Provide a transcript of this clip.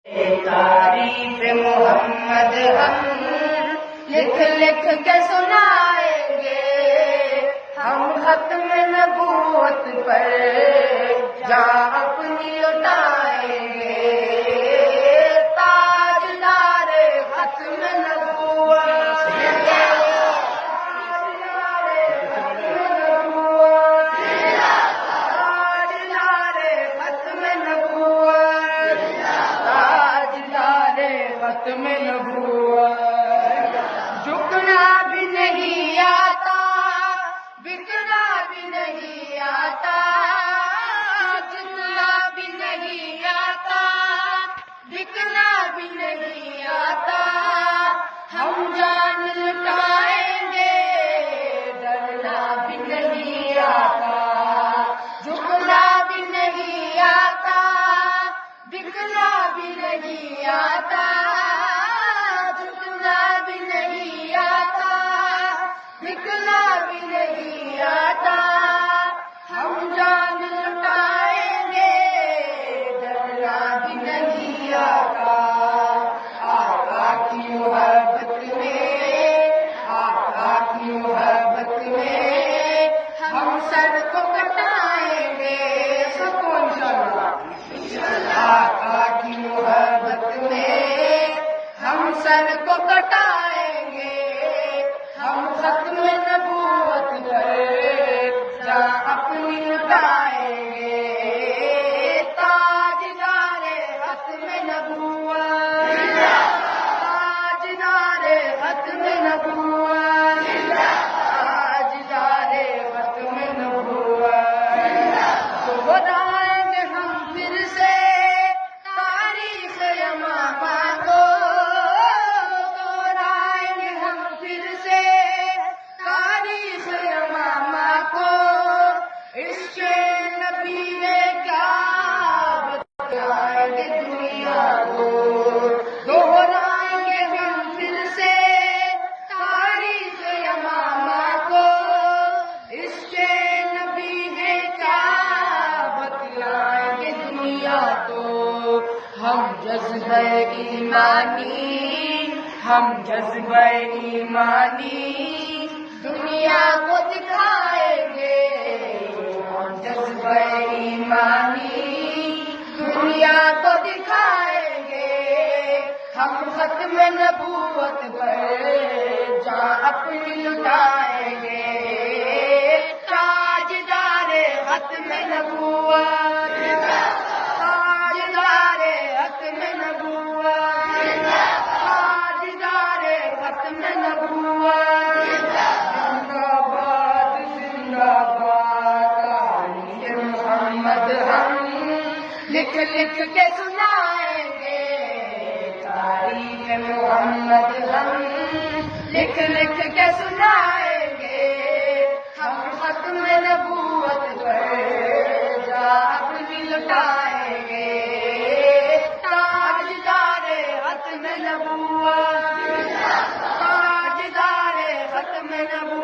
تعریف محمد ہم لکھ لکھ کے سنائیں گے، ہم ختم نبوت پر جان اپنی لٹائیں گے، تاجدار ختم نبوت، ختم نبوت، جھکنا بھی نہیں آتا، بکنا بھی نہیں آتا، جھکنا بھی نہیں آتا، بکنا بھی نہیں آتا، ہم جان لٹائیں گے، ڈرنا بھی نہیں آتا، جھکنا بھی نہیں آتا، بکنا بھی نہیں آتا، بھی نہیں آتا، بکنا بھی نہیں آتا، ہم جان لٹائیں گے، ڈرنا بھی نہیں آتا، آقا کی محبت میں، آقا کی محبت میں ہم سر کو کٹائیں گے، سب کو انشاءاللہ، آقا کی محبت میں ہم سر کو کٹائیں گے، ہم ختم نبوت پر جان اپنی لٹائیں گے، تاجدار ختم نبوت، تاجدار ختم نبوت، تاجدار ختم نبوت، دہرائیں گے ہم پھر سے تاریخ یمامہ کو، ہم جذبہ ایمانی، ہم جذبہ ایمانی دنیا کو دکھائیں گے، ہم جذبہ ایمانی دنیا کو دکھائیں گے، ہم ختم نبوت پر جان اپنی لٹائیں گے، تاجدار ختم نبوت، تاجدار ختم نبوت، تاجدار ختم نبوت، زندہ باد زندہ باد، تاریخ محمد ہم لکھ لکھ کے سنائیں گے، تاریخ محمد ہم لکھ لکھ کے سنائیں گے، ہم ختم نبوت پر جان اپنی لٹائیں گے، تاجدار ختم نبوت، تاجدار ختم نبوت۔